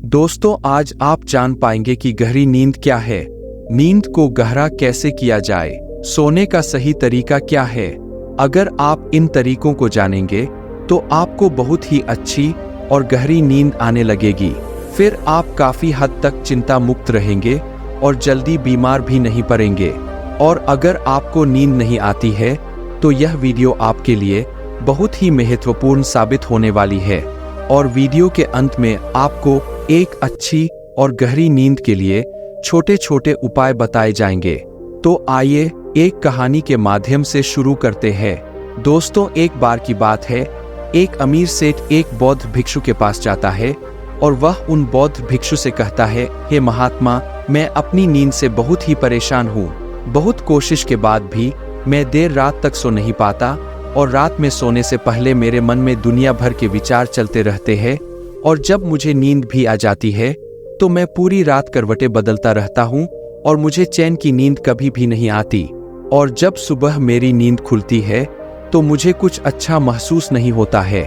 दोस्तों, आज आप जान पाएंगे कि गहरी नींद क्या है, नींद को गहरा कैसे किया जाए, सोने का सही तरीका क्या है। अगर आप इन तरीकों को जानेंगे तो आपको बहुत ही अच्छी और गहरी नींद आने लगेगी। फिर आप काफी हद तक चिंता मुक्त रहेंगे और जल्दी बीमार भी नहीं पड़ेंगे। और अगर आपको नींद नहीं आती है तो यह वीडियो आपके लिए बहुत ही महत्वपूर्ण साबित होने वाली है। और वीडियो के अंत में आपको एक अच्छी और गहरी नींद के लिए छोटे छोटे उपाय बताए जाएंगे। तो आइए एक कहानी के माध्यम से शुरू करते हैं। दोस्तों, एक बार की बात है, एक अमीर सेठ एक बौद्ध भिक्षु के पास जाता है और वह उन बौद्ध भिक्षु से कहता है, हे महात्मा, मैं अपनी नींद से बहुत ही परेशान हूँ। बहुत कोशिश के बाद भी मैं देर रात तक सो नहीं पाता और रात में सोने से पहले मेरे मन में दुनिया भर के विचार चलते रहते हैं और जब मुझे नींद भी आ जाती है तो मैं पूरी रात करवटें बदलता रहता हूँ और मुझे चैन की नींद कभी भी नहीं आती। और जब सुबह मेरी नींद खुलती है तो मुझे कुछ अच्छा महसूस नहीं होता है।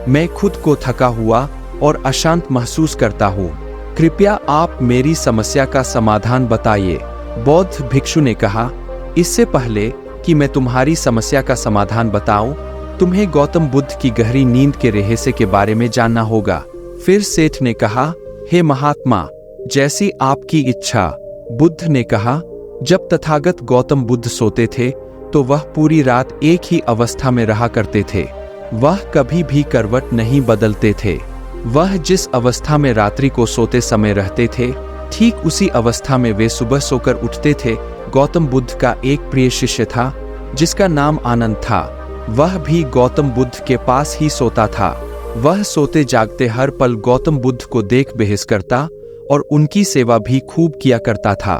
मैं खुद को थका हुआ और अशांत महसूस करता हूँ। कृपया आप मेरी समस्या का समाधान बताइए। बौद्ध भिक्षु ने कहा, इससे पहले कि मैं तुम्हारी समस्या का समाधान बताऊं, तुम्हें गौतम बुद्ध की गहरी नींद के रहस्य के बारे में जानना होगा। फिर सेठ ने कहा, हे महात्मा, जैसी आपकी इच्छा। बुद्ध ने कहा, जब तथागत गौतम बुद्ध सोते थे तो वह पूरी रात एक ही अवस्था में रहा करते थे। वह कभी भी करवट नहीं बदलते थे। वह जिस अवस्था में रात्रि को सोते समय रहते थे, ठीक उसी अवस्था में वे सुबह सोकर उठते थे। गौतम बुद्ध का एक प्रिय शिष्य था जिसका नाम आनंद था। वह भी गौतम बुद्ध के पास ही सोता था। वह सोते जागते हर पल गौतम बुद्ध को देख बहस करता और उनकी सेवा भी खूब किया करता था।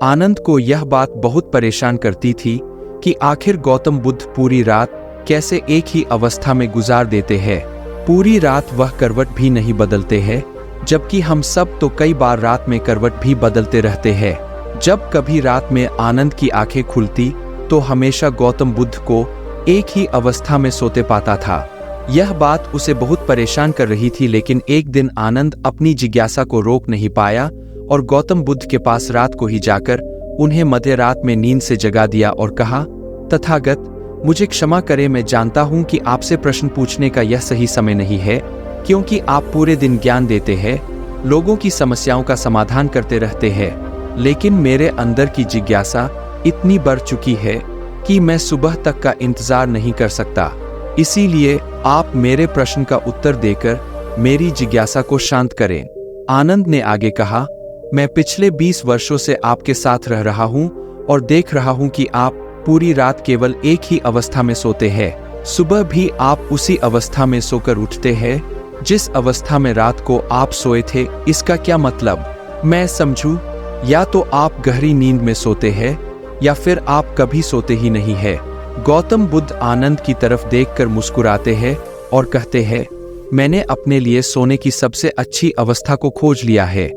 आनंद को यह बात बहुत परेशान करती थी कि आखिर गौतम बुद्ध पूरी रात कैसे एक ही अवस्था में गुजार देते हैं। पूरी रात वह करवट भी नहीं बदलते हैं, जबकि हम सब तो कई बार रात में करवट भी बदलते रहते हैं। जब कभी रात में आनंद की आंखें खुलती तो हमेशा गौतम बुद्ध को एक ही अवस्था में सोते पाता था। यह बात उसे बहुत परेशान कर रही थी, लेकिन एक दिन आनंद अपनी जिज्ञासा को रोक नहीं पाया और गौतम बुद्ध के पास रात को ही जाकर उन्हें मध्य रात में नींद से जगा दिया और कहा, तथागत, मुझे क्षमा करें, मैं जानता हूं कि आपसे प्रश्न पूछने का यह सही समय नहीं है, क्योंकि आप पूरे दिन ज्ञान देते हैं, लोगों की समस्याओं का समाधान करते रहते हैं। लेकिन मेरे अंदर की जिज्ञासा इतनी बढ़ चुकी है कि मैं सुबह तक का इंतजार नहीं कर सकता। इसीलिए आप मेरे प्रश्न का उत्तर देकर मेरी जिज्ञासा को शांत करें। आनंद ने आगे कहा, मैं पिछले 20 वर्षों से आपके साथ रह रहा हूं और देख रहा हूं कि आप पूरी रात केवल एक ही अवस्था में सोते हैं। सुबह भी आप उसी अवस्था में सोकर उठते हैं जिस अवस्था में रात को आप सोए थे। इसका क्या मतलब मैं समझूं? या तो आप गहरी नींद में सोते हैं या फिर आप कभी सोते ही नहीं है। गौतम बुद्ध आनंद की तरफ देखकर मुस्कुराते हैं और कहते हैं, मैंने अपने लिए सोने की सबसे अच्छी अवस्था को खोज लिया है।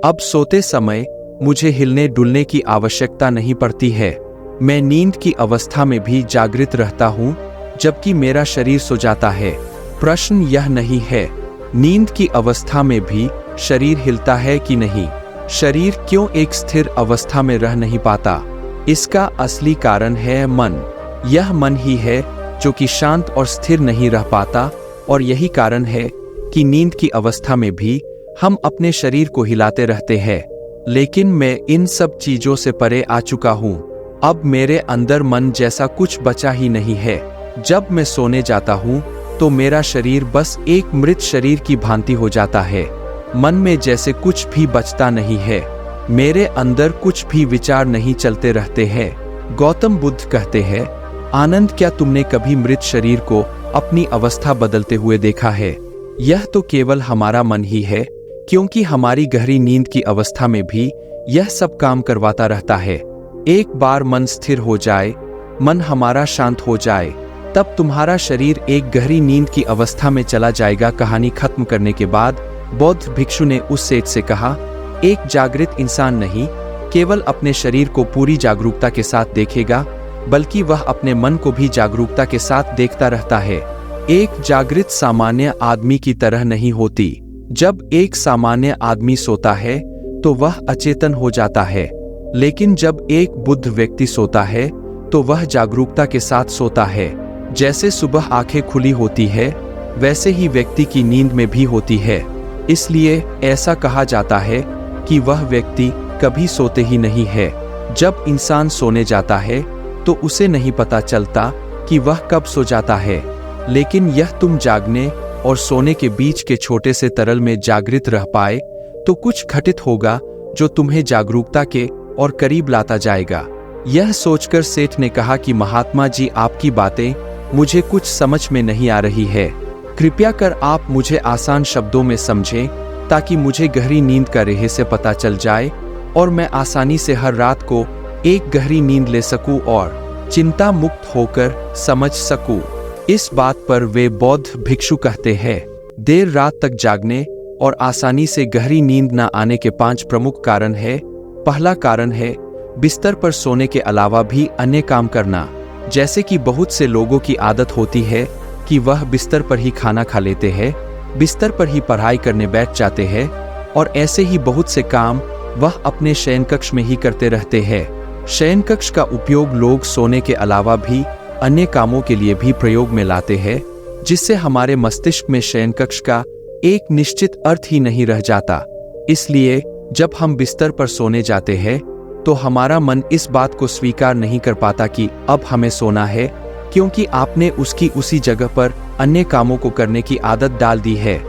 अब सोते समय मुझे हिलने डुलने की आवश्यकता नहीं पड़ती है। मैं नींद की अवस्था में भी जागृत रहता हूँ, जबकि मेरा शरीर सो जाता है। प्रश्न यह नहीं है नींद की अवस्था में भी शरीर हिलता है कि नहीं, शरीर क्यों एक स्थिर अवस्था में रह नहीं पाता। इसका असली कारण है मन। यह मन ही है जो कि शांत और स्थिर नहीं रह पाता, और यही कारण है कि नींद की अवस्था में भी हम अपने शरीर को हिलाते रहते हैं। लेकिन मैं इन सब चीजों से परे आ चुका हूँ। अब मेरे अंदर मन जैसा कुछ बचा ही नहीं है। जब मैं सोने जाता हूँ तो मेरा शरीर बस एक मृत शरीर की भांति हो जाता है। मन में जैसे कुछ भी बचता नहीं है। मेरे अंदर कुछ भी विचार नहीं चलते रहते हैं। गौतम बुद्ध कहते हैं, आनंद, क्या तुमने कभी मृत शरीर को अपनी अवस्था बदलते हुए देखा है? यह तो केवल हमारा मन ही है, क्योंकि हमारी गहरी नींद की अवस्था में भी यह सब काम करवाता रहता है। एक बार मन स्थिर हो जाए, मन हमारा शांत हो जाए, तब तुम्हारा शरीर एक गहरी नींद की अवस्था में चला जाएगा। कहानी खत्म करने के बाद बौद्ध भिक्षु ने उस सेठ से कहा, एक जागृत इंसान नहीं केवल अपने शरीर को पूरी जागरूकता के साथ देखेगा, बल्कि वह अपने मन को भी जागरूकता के साथ देखता रहता है। एक जागृत सामान्य आदमी की तरह नहीं होती, जब एक सामान्य आदमी सोता है तो वह अचेतन हो जाता है, लेकिन जब एक बुद्ध व्यक्ति सोता है तो वह जागरूकता के साथ सोता है। जैसे सुबह आंखें खुली होती है, वैसे ही व्यक्ति की नींद में भी होती है। इसलिए ऐसा कहा जाता है कि वह व्यक्ति कभी सोते ही नहीं है। जब इंसान सोने जाता है तो उसे नहीं पता चलता कि वह कब सो जाता है, लेकिन यह तुम जागने और सोने के बीच के छोटे से तरल में जागृत रह पाए तो कुछ घटित होगा जो तुम्हें जागरूकता के और करीब लाता जाएगा। यह सोचकर सेठ ने कहा कि महात्मा जी, आपकी बातें मुझे कुछ समझ में नहीं आ रही है। कृपया कर आप मुझे आसान शब्दों में समझें ताकि मुझे गहरी नींद का रहस्य पता चल जाए और मैं आसानी से हर रात को एक गहरी नींद ले सकूं और चिंता मुक्त होकर समझ सकूं। इस बात पर वे बौद्ध भिक्षु कहते हैं, देर रात तक जागने और आसानी से गहरी नींद न आने के 5 प्रमुख कारण हैं। पहला कारण है बिस्तर पर सोने के अलावा भी अन्य काम करना। जैसे कि बहुत से लोगों की आदत होती है कि वह बिस्तर पर ही खाना खा लेते हैं, बिस्तर पर ही पढ़ाई करने बैठ जाते हैं और ऐसे ही बहुत से काम वह अपने शयन कक्ष में ही करते रहते हैं। शयन कक्ष का उपयोग लोग सोने के अलावा भी अन्य कामों के लिए भी प्रयोग में लाते हैं, जिससे हमारे मस्तिष्क में शयन कक्ष का एक निश्चित अर्थ ही नहीं रह जाता। इसलिए जब हम बिस्तर पर सोने जाते हैं तो हमारा मन इस बात को स्वीकार नहीं कर पाता कि अब हमें सोना है, क्योंकि आपने उसकी उसी जगह पर अन्य कामों को करने की आदत डाल दी है।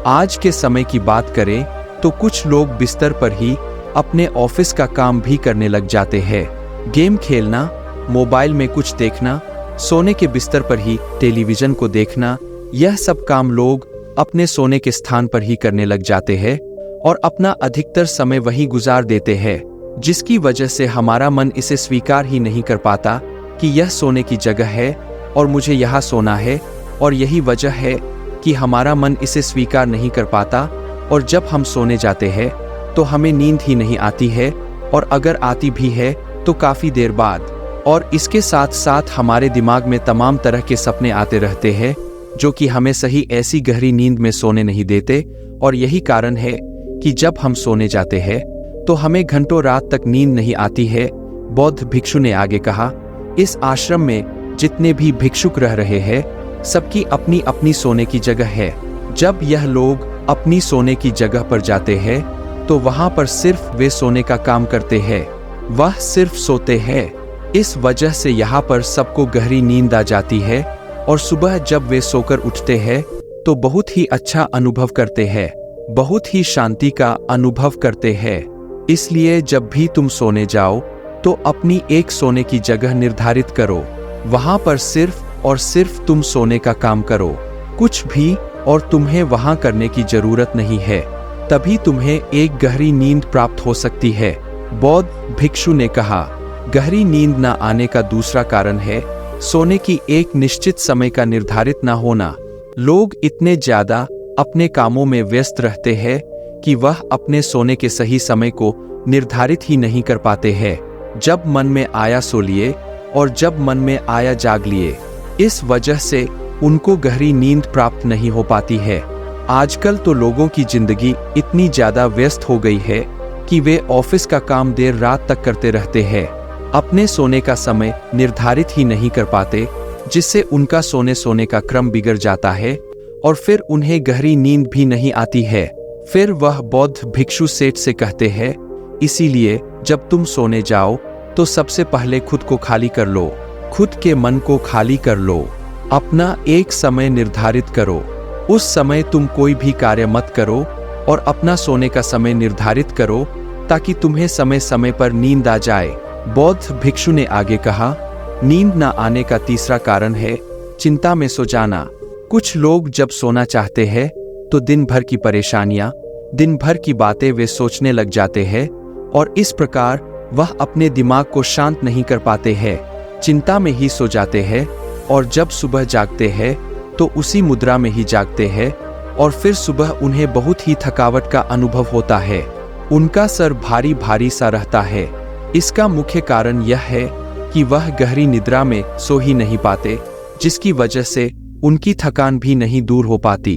आज के समय की बात करें तो कुछ लोग बिस्तर पर ही अपने ऑफिस का काम भी करने लग जाते हैं। गेम खेलना, मोबाइल में कुछ देखना, सोने के बिस्तर पर ही टेलीविजन को देखना, यह सब काम लोग अपने सोने के स्थान पर ही करने लग जाते हैं और अपना अधिकतर समय वहीं गुजार देते हैं, जिसकी वजह से हमारा मन इसे स्वीकार ही नहीं कर पाता कि यह सोने की जगह है और मुझे यहाँ सोना है। और यही वजह है कि हमारा मन इसे स्वीकार नहीं कर पाता और जब हम सोने जाते हैं तो हमें नींद ही नहीं आती है, और अगर आती भी है तो काफी देर बाद। और इसके साथ साथ हमारे दिमाग में तमाम तरह के सपने आते रहते हैं जो कि हमें सही ऐसी गहरी नींद में सोने नहीं देते। और यही कारण है कि जब हम सोने जाते हैं तो हमें घंटों रात तक नींद नहीं आती है। बौद्ध भिक्षु ने आगे कहा, इस आश्रम में जितने भी भिक्षुक रह रहे हैं, सबकी अपनी अपनी सोने की जगह है। जब यह लोग अपनी सोने की जगह पर जाते हैं तो वहां पर सिर्फ वे सोने का काम करते हैं, वह सिर्फ सोते हैं। इस वजह से यहाँ पर सबको गहरी नींद आ जाती है और सुबह जब वे सोकर उठते हैं तो बहुत ही अच्छा अनुभव करते हैं, बहुत ही शांति का अनुभव करते हैं। इसलिए जब भी तुम सोने जाओ तो अपनी एक सोने की जगह निर्धारित करो, वहां पर सिर्फ और सिर्फ तुम सोने का काम करो, कुछ भी और तुम्हें वहां करने की जरूरत नहीं है। तभी तुम्हें एक गहरी नींद प्राप्त हो सकती है। बौद्ध भिक्षु ने कहा, गहरी नींद न आने का दूसरा कारण है सोने की एक निश्चित समय का निर्धारित न होना। लोग इतने ज्यादा अपने कामों में व्यस्त रहते हैं कि वह अपने सोने के सही समय को निर्धारित ही नहीं कर पाते हैं। जब मन में आया सो लिए और जब मन में आया जाग लिए। इस वजह से उनको गहरी नींद प्राप्त नहीं हो पाती है। आजकल तो लोगों की जिंदगी इतनी ज्यादा व्यस्त हो गई है कि वे ऑफिस का काम देर रात तक करते रहते हैं, अपने सोने का समय निर्धारित ही नहीं कर पाते, जिससे उनका सोने का क्रम बिगड़ जाता है और फिर उन्हें गहरी नींद भी नहीं आती है। फिर वह बौद्ध भिक्षु सेठ से कहते हैं, इसीलिए जब तुम सोने जाओ तो सबसे पहले खुद को खाली कर लो, खुद के मन को खाली कर लो, अपना एक समय निर्धारित करो। उस समय तुम कोई भी कार्य मत करो और अपना सोने का समय निर्धारित करो ताकि तुम्हें समय समय पर नींद आ जाए। बौद्ध भिक्षु ने आगे कहा, नींद न आने का तीसरा कारण है चिंता में सो जाना। कुछ लोग जब सोना चाहते हैं तो दिन भर की परेशानियां, दिन भर की बातें वे सोचने लग जाते हैं और इस प्रकार वह अपने दिमाग को शांत नहीं कर पाते हैं, चिंता में ही सो जाते हैं और जब सुबह जागते हैं तो उसी मुद्रा में ही जागते हैं और फिर सुबह उन्हें बहुत ही थकावट का अनुभव होता है। उनका सर भारी भारी सा रहता है। इसका मुख्य कारण यह है कि वह गहरी निद्रा में सो ही नहीं पाते, जिसकी वजह से उनकी थकान भी नहीं दूर हो पाती।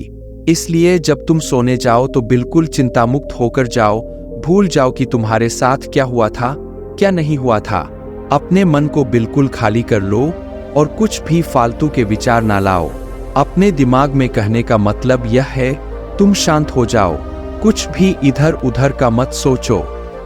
इसलिए जब तुम सोने जाओ तो बिल्कुल चिंतामुक्त होकर जाओ। भूल जाओ कि तुम्हारे साथ क्या हुआ था, क्या नहीं हुआ था। अपने मन को बिल्कुल खाली कर लो और कुछ भी फालतू के विचार ना लाओ। अपने दिमाग में कहने का मतलब यह है, तुम शांत हो जाओ, कुछ भी इधर उधर का मत सोचो।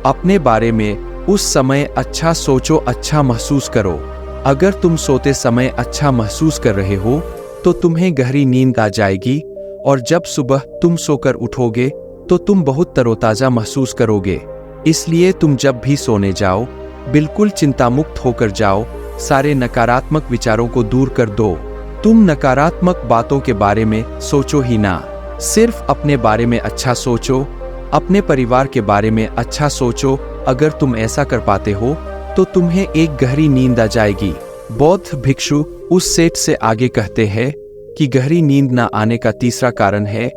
अपने बारे में उस समय अच्छा सोचो, अच्छा महसूस करो। अगर तुम सोते समय अच्छा महसूस कर रहे हो तो तुम्हें गहरी नींद आ जाएगी और जब सुबह तुम सोकर उठोगे तो तुम बहुत तरोताजा महसूस करोगे। इसलिए तुम जब भी सोने जाओ बिल्कुल चिंतामुक्त होकर जाओ, सारे नकारात्मक विचारों को दूर कर दो। तुम नकारात्मक बातों के बारे में सोचो ही ना, सिर्फ अपने बारे में अच्छा सोचो, अपने परिवार के बारे में अच्छा सोचो। अगर तुम ऐसा कर पाते हो तो तुम्हें एक गहरी नींद आ जाएगी। बौद्ध भिक्षु उस सेठ से आगे कहते हैं कि गहरी नींद ना आने का तीसरा कारण है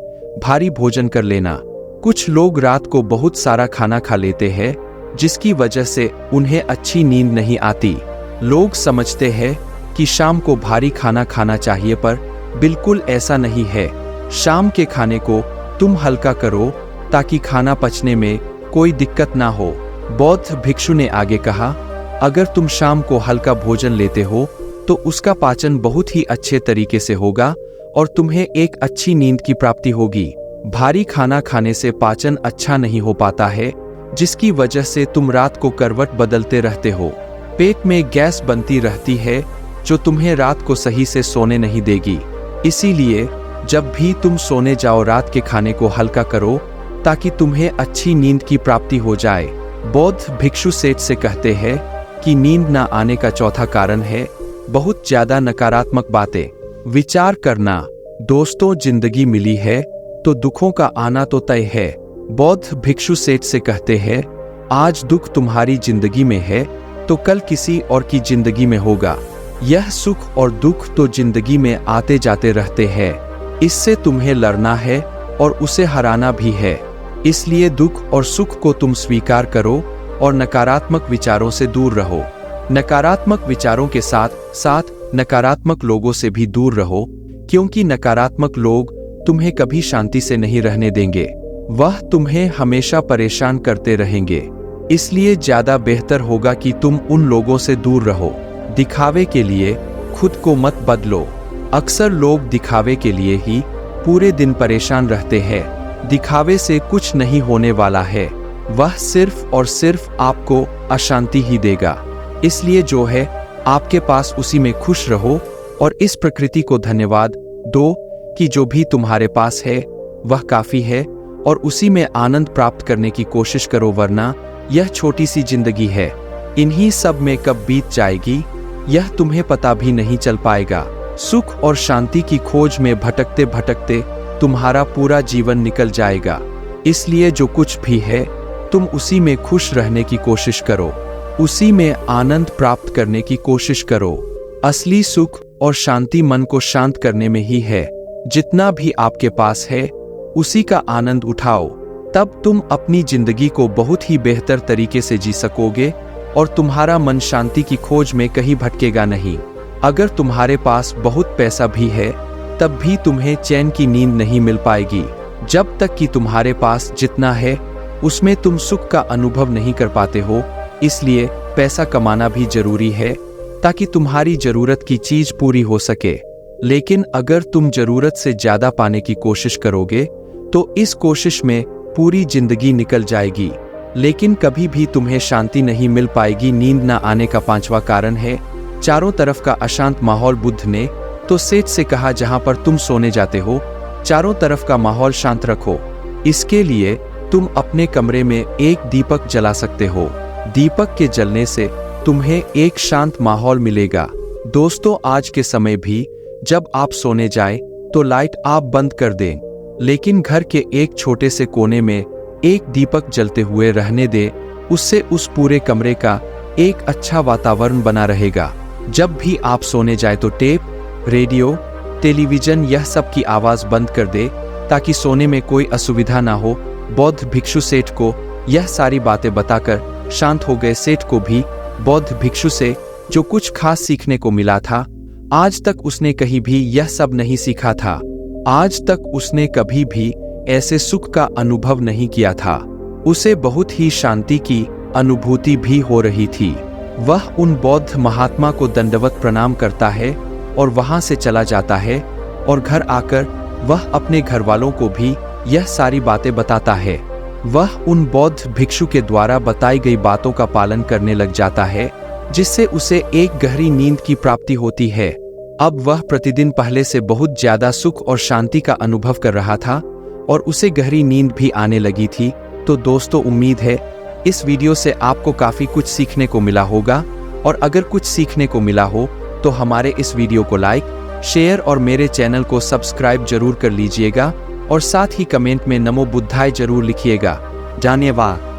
भारी भोजन कर लेना। कुछ लोग रात को बहुत सारा खाना खा लेते हैं जिसकी वजह से उन्हें अच्छी नींद नहीं आती। लोग समझते हैं कि शाम को भारी खाना खाना चाहिए, पर बिल्कुल ऐसा नहीं है। शाम के खाने को तुम हल्का करो ताकि खाना पचने में कोई दिक्कत ना हो। बौद्ध भिक्षु ने आगे कहा, अगर तुम शाम को हल्का भोजन लेते हो तो उसका पाचन बहुत ही अच्छे तरीके से होगा और तुम्हें एक अच्छी नींद की प्राप्ति होगी। भारी खाना खाने से पाचन अच्छा नहीं हो पाता है, जिसकी वजह से तुम रात को करवट बदलते रहते हो। पेट में गैस बनती रहती है जो तुम्हें रात को सही से सोने नहीं देगी। इसीलिए जब भी तुम सोने जाओ रात के खाने को हल्का करो ताकि तुम्हें अच्छी नींद की प्राप्ति हो जाए। बौद्ध भिक्षु सेठ से कहते हैं कि नींद ना आने का चौथा कारण है बहुत ज्यादा नकारात्मक बातें विचार करना। दोस्तों, जिंदगी मिली है तो दुखों का आना तो तय है। बौद्ध भिक्षु सेठ से कहते हैं, आज दुख तुम्हारी जिंदगी में है तो कल किसी और की जिंदगी में होगा। यह सुख और दुख तो जिंदगी में आते जाते रहते हैं, इससे तुम्हें लड़ना है और उसे हराना भी है। इसलिए दुख और सुख को तुम स्वीकार करो और नकारात्मक विचारों से दूर रहो। नकारात्मक विचारों के साथ साथ नकारात्मक लोगों से भी दूर रहो, क्योंकि नकारात्मक लोग तुम्हें कभी शांति से नहीं रहने देंगे। वह तुम्हें हमेशा परेशान करते रहेंगे। इसलिए ज्यादा बेहतर होगा कि तुम उन लोगों से दूर रहो। दिखावे के लिए खुद को मत बदलो। अक्सर लोग दिखावे के लिए ही पूरे दिन परेशान रहते हैं। दिखावे से कुछ नहीं होने वाला है, वह सिर्फ और सिर्फ आपको अशांति ही देगा। इसलिए जो है आपके पास उसी में खुश रहो और इस प्रकृति को धन्यवाद दो कि जो भी तुम्हारे पास है वह काफी है और उसी में आनंद प्राप्त करने की कोशिश करो, वरना यह छोटी सी जिंदगी है, इन्हीं सब में कब बीत जाएगी यह तुम्हें पता भी नहीं चल पाएगा। सुख और शांति की खोज में भटकते भटकते तुम्हारा पूरा जीवन निकल जाएगा। इसलिए जो कुछ भी है तुम उसी में खुश रहने की कोशिश करो, उसी में आनंद प्राप्त करने की कोशिश करो। असली सुख और शांति मन को शांत करने में ही है। जितना भी आपके पास है उसी का आनंद उठाओ, तब तुम अपनी जिंदगी को बहुत ही बेहतर तरीके से जी सकोगे और तुम्हारा मन शांति की खोज में कहीं भटकेगा नहीं। अगर तुम्हारे पास बहुत पैसा भी है तब भी तुम्हें चैन की नींद नहीं मिल पाएगी, जब तक कि तुम्हारे पास जितना है उसमें तुम सुख का अनुभव नहीं कर पाते हो। इसलिए पैसा कमाना भी जरूरी है ताकि तुम्हारी जरूरत की चीज पूरी हो सके। लेकिन अगर तुम जरूरत से ज्यादा पाने की कोशिश करोगे तो इस कोशिश में पूरी जिंदगी निकल जाएगी, लेकिन कभी भी तुम्हें शांति नहीं मिल पाएगी। नींद न आने का पांचवा कारण है चारों तरफ का अशांत माहौल। बुद्ध ने तो सेठ से कहा, जहां पर तुम सोने जाते हो चारों तरफ का माहौल शांत रखो। इसके लिए तुम अपने कमरे में एक दीपक जला सकते हो। दीपक के जलने से तुम्हें एक शांत माहौल मिलेगा। दोस्तों, आज के समय भी जब आप सोने जाएं तो लाइट आप बंद कर दें, लेकिन घर के एक छोटे से कोने में एक दीपक जलते हुए रहने दें। उससे उस पूरे कमरे का एक अच्छा वातावरण बना रहेगा। जब भी आप सोने जाए तो टेप, रेडियो, टेलीविजन यह सब की आवाज बंद कर दे ताकि सोने में कोई असुविधा ना हो। बौद्ध भिक्षु सेठ को यह सारी बातें बताकर शांत हो गए। सेठ को भी बौद्ध भिक्षु से जो कुछ खास सीखने को मिला था, आज तक उसने कहीं भी यह सब नहीं सीखा था। आज तक उसने कभी भी ऐसे सुख का अनुभव नहीं किया था। उसे बहुत ही शांति की अनुभूति भी हो रही थी। वह उन बौद्ध महात्मा को दंडवत प्रणाम करता है और वहां से चला जाता है और घर आकर वह अपने घर वालों को भी यह सारी बातें बताता है। वह उन बौद्ध भिक्षु के द्वारा बताई गई बातों का पालन करने लग जाता है, जिससे उसे एक गहरी नींद की प्राप्ति होती है। अब वह प्रतिदिन पहले से बहुत ज्यादा सुख और शांति का अनुभव कर रहा था और उसे गहरी नींद भी आने लगी थी। तो दोस्तों, उम्मीद है इस वीडियो से आपको काफी कुछ सीखने को मिला होगा, और अगर कुछ सीखने को मिला हो तो हमारे इस वीडियो को लाइक, शेयर और मेरे चैनल को सब्सक्राइब जरूर कर लीजिएगा और साथ ही कमेंट में नमो बुद्धाय जरूर लिखिएगा। धन्यवाद।